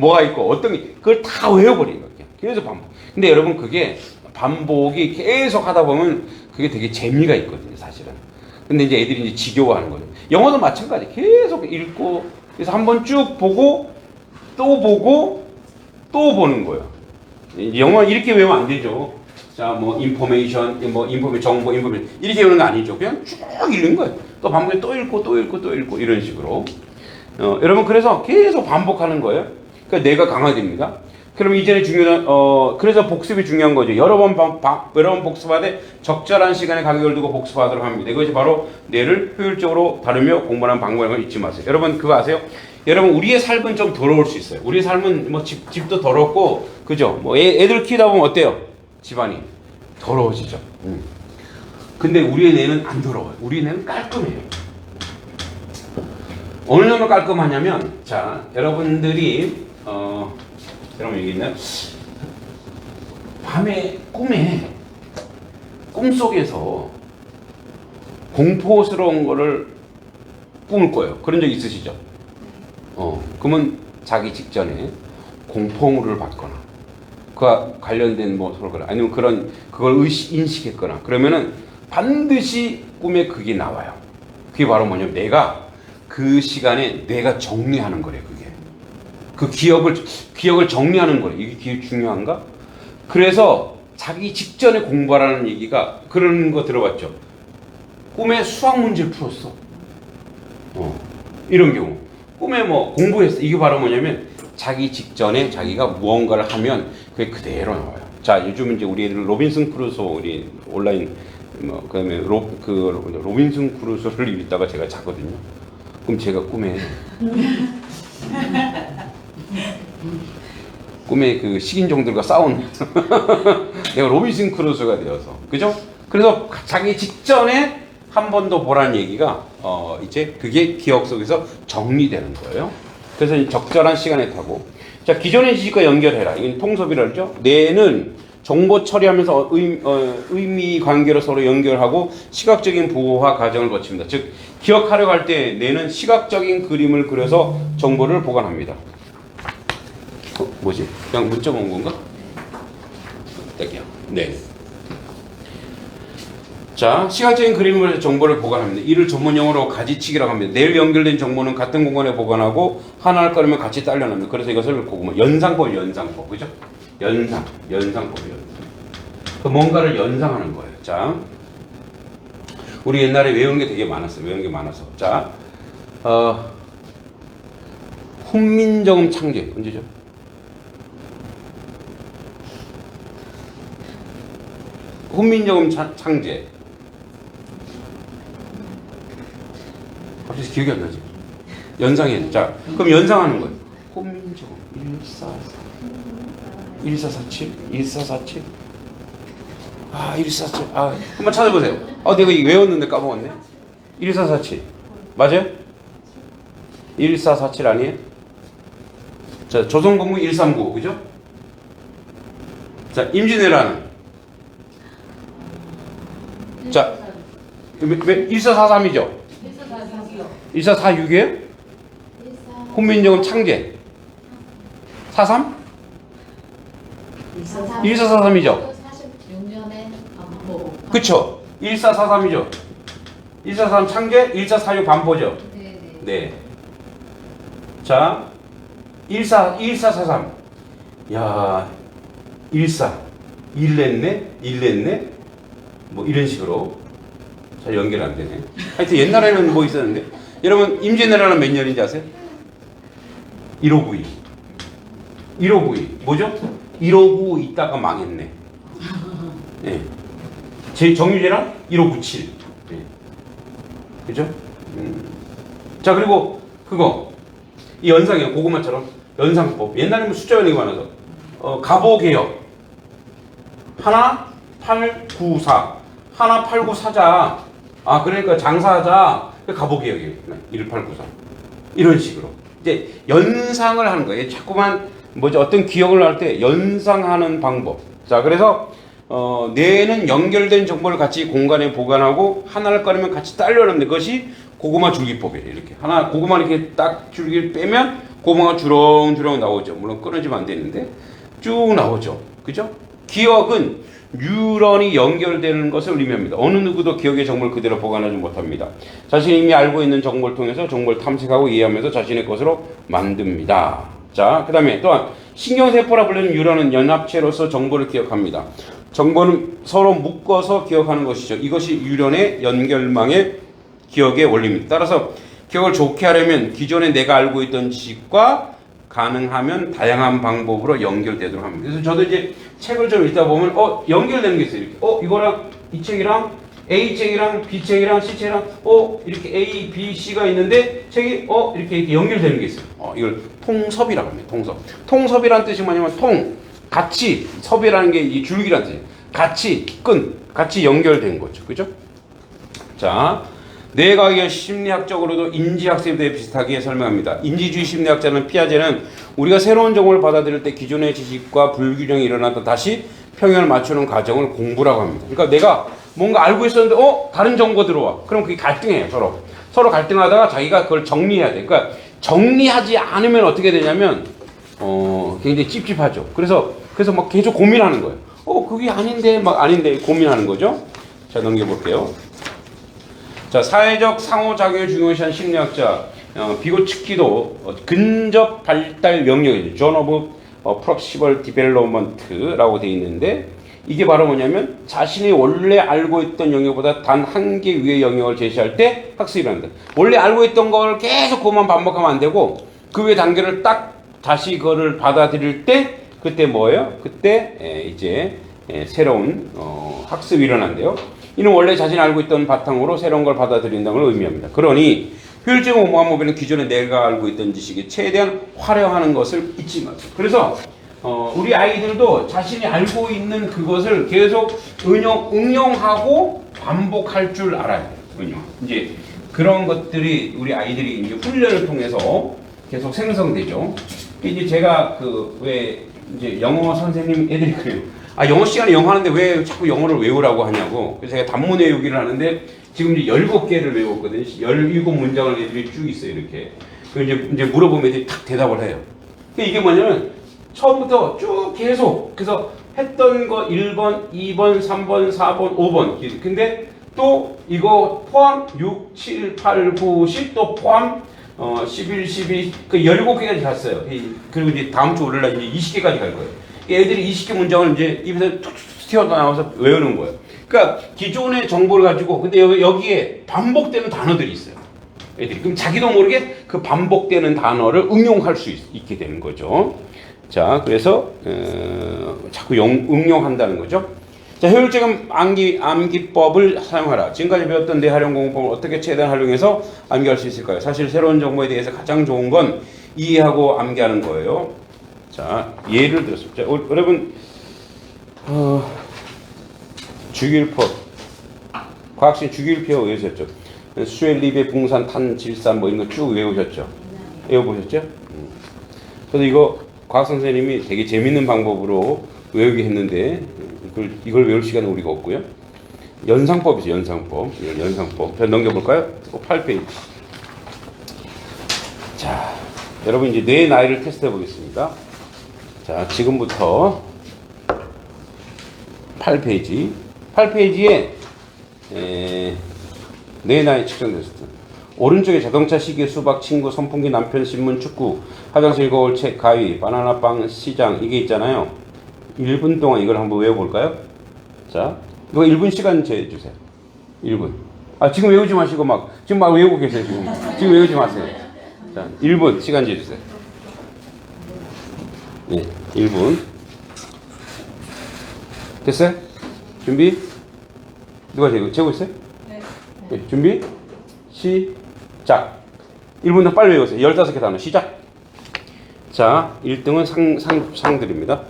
어떤 게 그걸 다 외워버리는 거예요. 계속 반복. 근데 여러분 그게 반복이 계속 하다 보면 그게 되게 재미가 있거든요, 사실은. 근데 이제 애들이 이제 지겨워하는 거예요. 영어도 마찬가지. 계속 읽고 그래서 한번 쭉 보고 또 보는 거예요. 영어 이렇게 외우면 안 되죠. 자, 뭐 인포메이션, 정보, 이렇게 외우는 거 아니죠. 그냥 쭉 읽는 거예요. 또 반복해 또 읽고 이런 식으로. 여러분 그래서 계속 반복하는 거예요. 그러니까 뇌가 강화됩니다. 그럼 이전에 중요한 그래서 복습이 중요한 거죠. 여러 번 복습하되 적절한 시간에 간격을 두고 복습하도록 합니다. 이것이 바로 뇌를 효율적으로 다루며 공부하는 방법인 걸 잊지 마세요. 여러분 그거 아세요? 여러분 우리의 삶은 좀 더러울 수 있어요. 우리의 삶은 뭐 집도 더럽고 그죠? 뭐 애들 키우다 보면 어때요? 집안이 더러워지죠. 근데 우리의 뇌는 안 더러워요. 우리의 뇌는 깔끔해요. 어느 정도 깔끔하냐면 자 여러분들이 여러분 여기 있나요? 밤에 꿈속에서 공포스러운 거를 꿈을 꿔요. 그런 적 있으시죠? 그러면 자기 직전에 공포물을 받거나 그와 관련된 뭐 소리거나 아니면 그걸 인식했거나 그러면은 반드시 꿈에 그게 나와요. 그게 바로 뭐냐면 내가 그 시간에 내가 정리하는 거래. 그게 그 기억을 정리하는 거래. 이게 중요한가? 그래서 자기 직전에 공부하라는 얘기가 그런 거 들어봤죠. 꿈에 수학 문제를 풀었어. 이런 경우 꿈에 뭐 공부했어. 이게 바로 뭐냐면 자기 직전에 자기가 무언가를 하면 그게 그대로 나와요. 자 요즘 이제 우리 애들 로빈슨 크루소 우리 온라인 뭐 그다음에 로빈슨 크루소를 읽다가 제가 자거든요. 그럼 제가 꿈에 그 식인종들과 싸운 내가 로빈슨 크루소가 되어서 그죠? 그래서 자기 직전에 한 번 더 보라는 얘기가 이제 그게 기억 속에서 정리되는 거예요. 그래서 적절한 시간에 타고 자 기존의 지식과 연결해라. 이건 통섭이라 그러죠. 뇌는 정보 처리하면서 의미 관계로 서로 연결하고 시각적인 보호화 과정을 거칩니다. 즉 기억하려고 할 때 뇌는 시각적인 그림을 그려서 정보를 보관합니다. 뭐지? 그냥 문자 온 건가? 딱이야. 네. 자, 시각적인 그림을 정보를 보관합니다. 이를 전문용어로 가지치기라고 합니다. 내일 연결된 정보는 같은 공간에 보관하고 하나를 꺼내면 같이 딸려납니다. 그래서 이것을 고구마 연상법, 그죠? 연상법. 그 뭔가를 연상하는 거예요. 자, 우리 옛날에 외우는 게 되게 많았어요. 자, 훈민정음 창제 언제죠? 훈민정음 창제. 갑자기 기억이 안 나지? 연상해. 자, 그럼 연상하는 거예요. 훈민정음 1447. 아, 1447. 아, 한번 찾아보세요. 내가 이거 외웠는데 까먹었네. 1447. 맞아요? 1447 아니에요? 자, 조선건국 139. 그죠? 자, 임진왜란은? 자, 1443이죠? 1446이에요? 훈민정음 창제. 43? 1443이죠? 46년에 반포. 그쵸? 1443이죠? 1443 창제, 1446 반포죠? 네네. 네. 자, 1443. 야, 1 냈네? 뭐 이런 식으로. 잘 연결 안 되네. 하여튼 옛날에는 뭐 있었는데. 여러분, 임진왜란은 몇 년인지 아세요? 1592. 뭐죠? 1595 있다가 망했네. 네. 제 정유재랑 1597. 네. 그죠? 자, 그리고 그거. 이 연상이에요. 고구마처럼. 연상법. 옛날에는 숫자가 되게 많아서. 가보개혁. 1894. 1894자. 아, 그러니까 장사하자. 가보개혁이에요. 1894. 이런 식으로. 이제 연상을 하는 거예요. 자꾸만 어떤 기억을 할 때 연상하는 방법. 자, 그래서 뇌는 연결된 정보를 같이 공간에 보관하고 하나를 꺼내면 같이 딸려오는데 그것이 고구마 줄기법이에요. 이렇게 하나 고구마 이렇게 딱 줄기를 빼면 고구마가 주렁주렁 나오죠. 물론 끊어지면 안 되는데 쭉 나오죠. 그죠? 기억은 뉴런이 연결되는 것을 의미합니다. 어느 누구도 기억의 정보를 그대로 보관하지 못합니다. 자신이 이미 알고 있는 정보를 통해서 정보를 탐색하고 이해하면서 자신의 것으로 만듭니다. 자, 그 다음에 또한 신경세포라 불리는 뉴런은 연합체로서 정보를 기억합니다. 정보는 서로 묶어서 기억하는 것이죠. 이것이 뉴런의 연결망의 기억의 원리입니다. 따라서 기억을 좋게 하려면 기존에 내가 알고 있던 지식과 가능하면 다양한 방법으로 연결되도록 합니다. 그래서 저도 이제 책을 좀 읽다 보면 연결되는 게 있어요. 이렇게 이거랑 이 책이랑 A 책이랑 B 책이랑 C 책이랑 이렇게 A, B, C가 있는데 책이 이렇게 연결되는 게 있어요. 이걸 통섭이라고 합니다. 통섭이라는 뜻이 뭐냐면 같이 섭이라는 게 이 줄기라는 뜻이에요. 같이 연결된 거죠. 그죠? 자, 뇌과학의 심리학적으로도 인지학습에 대해 비슷하게 설명합니다. 인지주의 심리학자는 피아제는 우리가 새로운 정보를 받아들일 때 기존의 지식과 불균형이 일어나다 다시 평형을 맞추는 과정을 공부라고 합니다. 그러니까 내가 뭔가 알고 있었는데 다른 정보 들어와. 그럼 그게 갈등해요. 서로 갈등하다가 자기가 그걸 정리해야 돼. 그러니까 정리하지 않으면 어떻게 되냐면 굉장히 찝찝하죠. 그래서 막 계속 고민하는 거예요. 그게 아닌데 고민하는 거죠. 자, 넘겨볼게요. 자, 사회적 상호작용을 중요시한 심리학자 비고츠키도 근접 발달 명령이죠. Journal of Proximal Development라고 되어 있는데 이게 바로 뭐냐면 자신이 원래 알고 있던 영역보다 단 한 개 위의 영역을 제시할 때 학습이 일어난다. 원래 알고 있던 걸 계속 그것만 반복하면 안 되고 그 위의 단계를 딱 다시 그거를 받아들일 때 그때 뭐예요? 그때 이제 새로운 학습이 일어난대요. 이는 원래 자신이 알고 있던 바탕으로 새로운 걸 받아들인다는 걸 의미합니다. 그러니 효율적인 오모한 모델은 기존에 내가 알고 있던 지식에 최대한 활용하는 것을 잊지 마세요. 그래서 우리 아이들도 자신이 알고 있는 그것을 계속 응용하고 반복할 줄 알아야 돼요. 이제 그런 것들이 우리 아이들이 이제 훈련을 통해서 계속 생성되죠. 이제 제가 왜 이제 영어 선생님 애들이 그래요. 영어 시간에 영어 하는데 왜 자꾸 영어를 외우라고 하냐고. 그래서 제가 단문 외우기를 하는데 지금 이제 17개를 외웠거든요. 17문장을 애들이 쭉 있어요, 이렇게. 그 이제 물어보면 애들이 탁 대답을 해요. 근데 이게 뭐냐면 처음부터 쭉 계속 그래서 했던 거 1번, 2번, 3번, 4번, 5번. 근데 또 이거 포함 6, 7, 8, 9, 10 또 포함 11, 12, 그 17개까지 갔어요. 그리고 이제 다음 주 월요일 날 이제 20개까지 갈 거예요. 애들이 20개 문장을 이제 입에서 툭툭 튀어나와서 외우는 거예요. 그러니까 기존의 정보를 가지고 근데 여기에 반복되는 단어들이 있어요. 애들이 그럼 자기도 모르게 그 반복되는 단어를 응용할 수 있게 되는 거죠. 자, 그래서 자꾸 응용한다는 거죠. 자, 효율적인 암기법을 사용하라. 지금까지 배웠던 내 활용 공법을 어떻게 최대한 활용해서 암기할 수 있을까요? 사실 새로운 정보에 대해서 가장 좋은 건 이해하고 암기하는 거예요. 자, 예를 들었습니다. 자, 여러분 주기율법 과학식 주기율표 외우셨죠? 수엘립의 붕산, 탄, 질산 뭐 이런 거 쭉 외우셨죠? 외워보셨죠? 그래서 이거 과학 선생님이 되게 재밌는 방법으로 외우게 했는데 이걸 외울 시간은 우리가 없고요. 연상법이죠. 연상법. 연상법. 자, 넘겨볼까요? 8페이지. 자, 여러분 이제 뇌 나이를 테스트해 보겠습니다. 자, 지금부터 8페이지. 8페이지에 뇌 나이 측정 테스트. 오른쪽에 자동차, 시계, 수박, 친구, 선풍기, 남편, 신문, 축구, 화장실, 거울, 책, 가위, 바나나빵, 시장 이게 있잖아요. 1분 동안 이걸 한번 외워볼까요? 자, 이거 1분 시간 재주세요. 1분. 아, 지금 외우지 마시고 지금 막 외우고 계세요, 지금. 지금 외우지 마세요. 자, 1분 시간 재주세요. 네, 1분. 됐어요? 준비? 누가 재고 있어요? 네. 준비? 시작. 1분 더 빨리 외우세요. 15개 단어 시작. 자, 1등은 상 드립니다.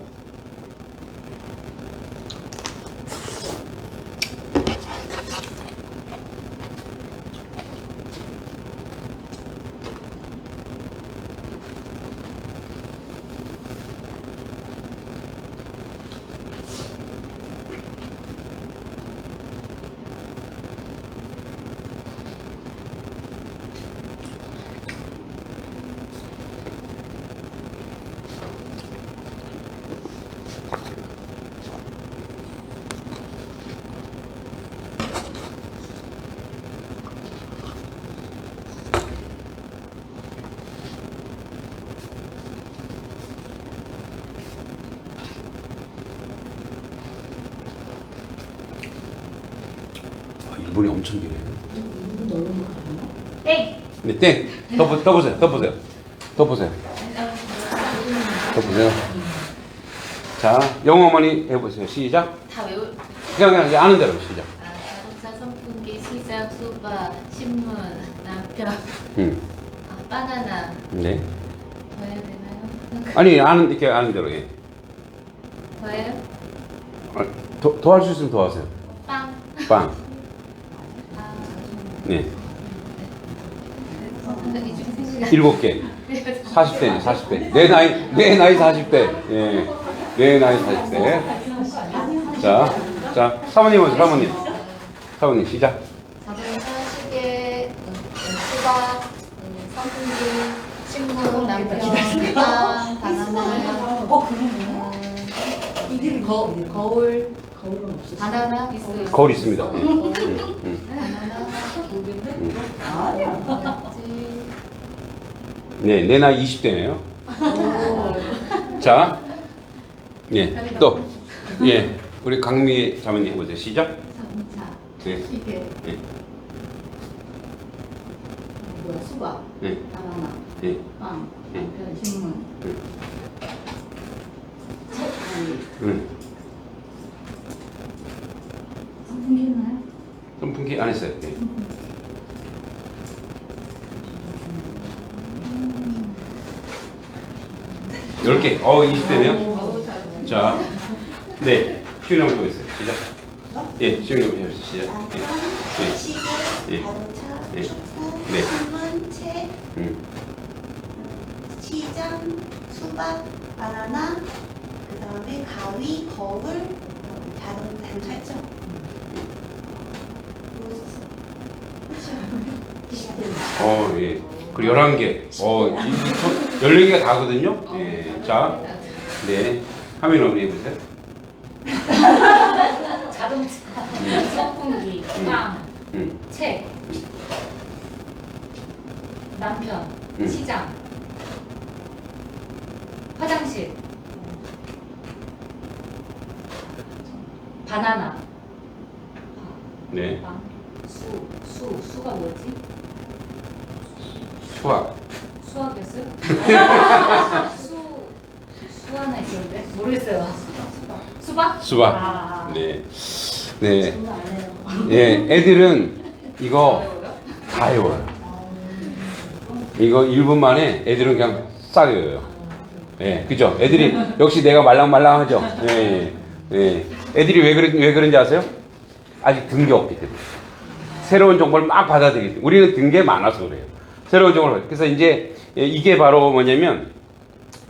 일본이 엄청 길어요. 땡. 네, 땡. 더 보세요. 더 보세요. 더 보세요. 더 보세요. 자, 영어 어머니 해보세요. 시작. 다 외우. 그냥 아는 대로 시작. 자동차, 선풍기, 시장, 수박, 신문, 남편, 바나나. 네. 더 해야 되나요? 아니 이렇게 아는 대로 예. 더 해요? 더 할 수 있으면 더 하세요. 빵. 빵. 네. 7개. 40대네, 40대. 내 나이 40대. 예. 내 나이 40대. 자, 사모님 오세요, 사모님. 사모님, 시작. 자동차, 시계, 수박, 선풍기, 친구, 남편, 빵, 바나나, 거울, 바나나 있어요. 거울 있습니다. 예. 바나나, 네, 내 나이 20대네요. 자, 예, 또, 예, 우리 강미 자매님 해보세요. 시작. 자동차, 네, 시계, 네, 수박, 네, 바나나, 네, 빵, 네. 남편, 신문, 네. 가위. 선풍기 있나요? 선풍기 안 했어요. 네. 열 개. 20대네요. 자, 네, 시윤이 한번 보겠어요. 시작. 예, 시윤이 한번 해보세요. 시작. 예, 시계, 예. 자동차, 예. 축구, 네. 신문, 책, 시장, 수박, 바나나, 그 다음에 가위, 거울, 자동차. 예. 그리고 11개. 14개가 다거든요. 예. 자, 네. 화면 어머니 해보세요. 자동차, 선풍기, 빵, 책, 남편, 시장, 화장실, 바나나, 네. 빵, 수가 뭐지? 수학. 수학이었어요? 수 하나 있었는데 모르겠어요. 수박? 수박. 아, 네. 네. 정말 안 해요. 예, 애들은 이거 다 외워요. 이거 1분 만에 애들은 그냥 싹 외워요. 예, 그죠? 애들이 역시 내가 말랑말랑하죠? 예, 예. 애들이 왜 그런지 아세요? 아직 든 게 없기 때문에. 새로운 정보를 막 받아들이기 때문에. 우리는 든 게 많아서 그래요. 새로운 정보를. 그래서 이제 이게 바로 뭐냐면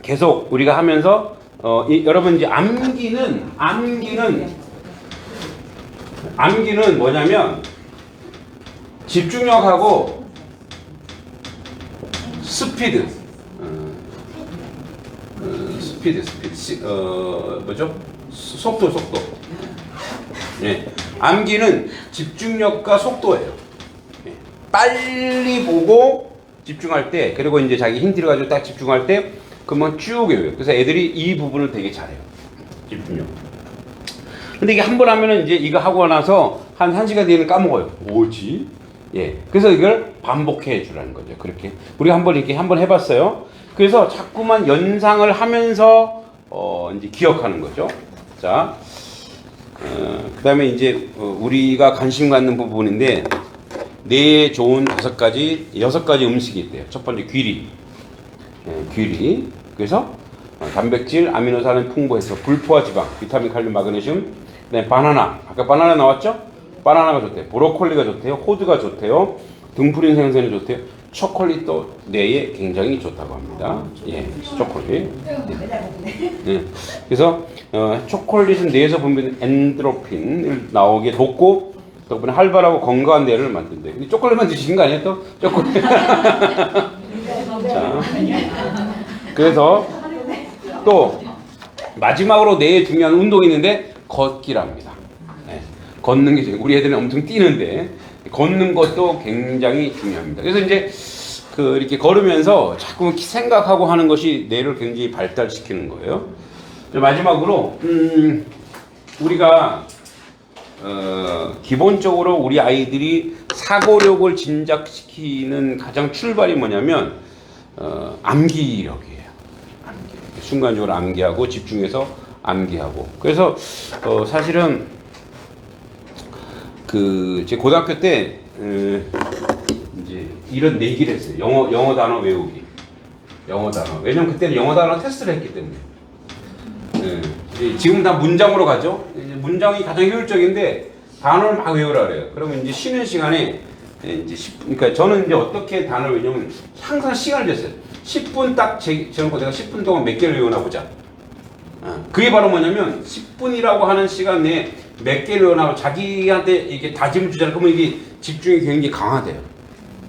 계속 우리가 하면서 여러분 이제 암기는 뭐냐면 집중력하고 스피드, 뭐죠? 속도. 예, 암기는 집중력과 속도예요. 예, 빨리 보고 집중할 때, 그리고 이제 자기 힌트를 가지고 딱 집중할 때, 그러면 쭉 외워요. 그래서 애들이 이 부분을 되게 잘해요. 집중력. 근데 이게 한 번 하면은 이제 이거 하고 나서 한 1시간 뒤에는 까먹어요. 뭐지? 예. 그래서 이걸 반복해 주라는 거죠. 그렇게. 우리가 이렇게 한번 해봤어요. 그래서 자꾸만 연상을 하면서, 이제 기억하는 거죠. 자. 그 다음에 이제, 우리가 관심 갖는 부분인데, 뇌에 좋은 6가지 음식이 있대요. 첫 번째, 귀리. 예, 귀리. 그래서, 단백질, 아미노산은 풍부해서 불포화 지방, 비타민, 칼륨, 마그네슘, 그다음에 바나나. 아까 바나나 나왔죠? 바나나가 좋대요. 브로콜리가 좋대요. 호두가 좋대요. 등푸린 생선이 좋대요. 초콜릿도 뇌에 굉장히 좋다고 합니다. 예, 초콜릿. 예. 그래서 초콜릿은 뇌에서 분비되는 엔도르핀을 나오게 돕고 덕분에 활발하고 건강한 뇌를 만든대. 근데 초콜릿만 드시는 거 아니에요? 또 초콜릿. 자, 그래서 또 마지막으로 뇌에 중요한 운동이 있는데 걷기랍니다. 네. 걷는 게 우리 애들은 엄청 뛰는데 걷는 것도 굉장히 중요합니다. 그래서 이제 이렇게 걸으면서 자꾸 생각하고 하는 것이 뇌를 굉장히 발달시키는 거예요. 마지막으로 우리가 기본적으로 우리 아이들이 사고력을 진작시키는 가장 출발이 뭐냐면 암기력이에요. 순간적으로 암기하고 집중해서 암기하고. 그래서 사실은 제 고등학교 때 이제 이런 내기를 했어요. 영어 단어 외우기. 영어 단어. 왜냐면 그때는 영어 단어 테스트를 했기 때문에. 지금 다 문장으로 가죠. 이제 문장이 가장 효율적인데 단어를 막 외우라 그래요. 그러면 이제 쉬는 시간에 이제 10분. 그러니까 저는 이제 어떻게 단어를 외우냐면 항상 시간을 쟀어요. 10분 딱 정하고 내가 10분 동안 몇 개를 외우나 보자. 그게 바로 뭐냐면 10분이라고 하는 시간 내에 몇 개를 외우나 자기한테 이게 다짐을 주잖아요. 그러면 이게 집중이 굉장히 강화돼요.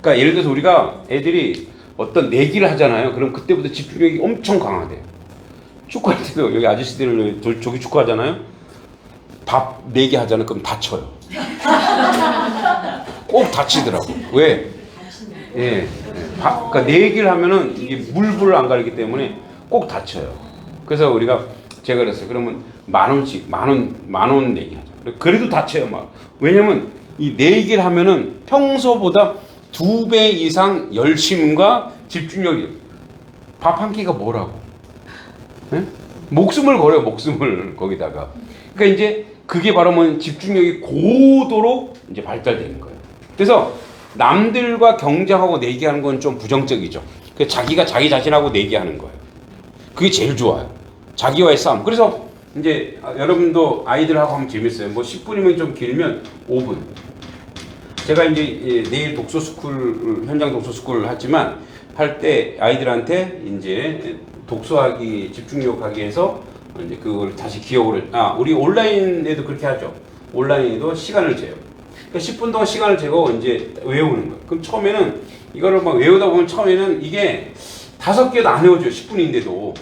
그러니까 예를 들어서 우리가 애들이 어떤 내기를 하잖아요. 그럼 그때부터 집중력이 엄청 강화돼요. 축구할 때도 여기 아저씨들 조기 축구 하잖아요. 밥 4개 하잖아요. 그럼 다쳐요. 꼭 다치더라고. 왜? 예. 그러니까 내기를 하면은 이게 물불을 안 가리기 때문에 꼭 다쳐요. 그래서 제가 그랬어요. 그러면 10,000원씩, 만 원 내기 하자. 그래도 다쳐요, 막. 왜냐면 이 내기를 하면은 평소보다 2배 이상 열심과 집중력이. 밥 한 끼가 뭐라고? 네? 목숨을 걸어요, 목숨을 거기다가. 그러니까 이제 그게 바로 뭐 집중력이 고도로 이제 발달되는 거예요. 그래서 남들과 경쟁하고 내기하는 건 좀 부정적이죠. 자기가 자기 자신하고 내기하는 거예요. 그게 제일 좋아요. 자기와의 싸움. 그래서 이제 여러분도 아이들하고 하면 재밌어요. 뭐 10분이면 좀 길면 5분. 제가 이제 내일 독서스쿨, 현장 독서스쿨을 하지만 할 때 아이들한테 이제 독서하기, 집중력하기 해서 이제 그걸 다시 기억을, 우리 온라인에도 그렇게 하죠. 온라인에도 시간을 재요. 그러니까 10분 동안 시간을 재고 이제 외우는 거예요. 그럼 처음에는 이거를 막 외우다 보면 처음에는 이게 5개도 안 외워져요. 10분인데도.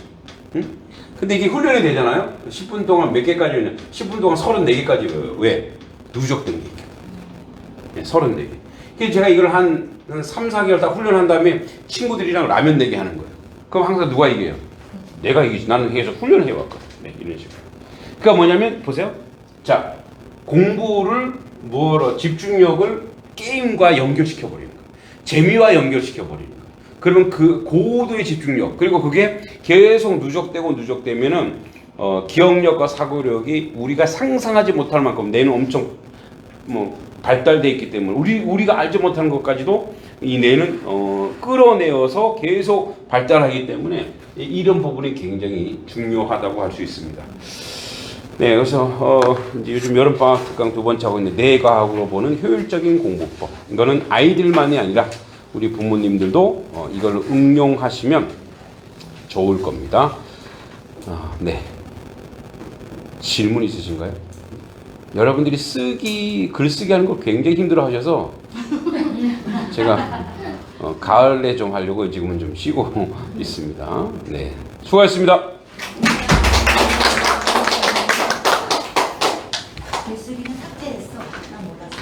응? 근데 이게 훈련이 되잖아요. 10분 동안 몇 개까지 외우냐? 10분 동안 34개까지 외워요. 왜? 누적된 게. 네, 34개. 그래서 제가 이걸 한 3, 4개월 딱 훈련한 다음에 친구들이랑 라면 내기 하는 거예요. 그럼 항상 누가 이겨요? 내가 이기지. 나는 계속 훈련을 해왔거든. 네, 이런 식으로. 그러니까 뭐냐면 보세요. 자, 공부를 집중력을 게임과 연결시켜 버리는 거예요. 재미와 연결시켜 버리는 거예요. 그러면 그 고도의 집중력, 그리고 그게 계속 누적되면은 기억력과 사고력이 우리가 상상하지 못할 만큼 뇌는 엄청 발달돼 있기 때문에 우리가 알지 못하는 것까지도 이 뇌는 끌어내어서 계속 발달하기 때문에 이런 부분이 굉장히 중요하다고 할 수 있습니다. 네, 그래서 이제 요즘 여름방학 특강 2번째 하고 있는데 뇌과학으로 보는 효율적인 공부법. 이거는 아이들만이 아니라 우리 부모님들도 이걸 응용하시면 좋을 겁니다. 네. 질문 있으신가요? 여러분들이 글쓰기 하는 거 굉장히 힘들어 하셔서 제가 가을에 좀 하려고 지금은 좀 쉬고 있습니다. 네. 수고하셨습니다. 글쓰기는 삭제했어. 난 몰라서.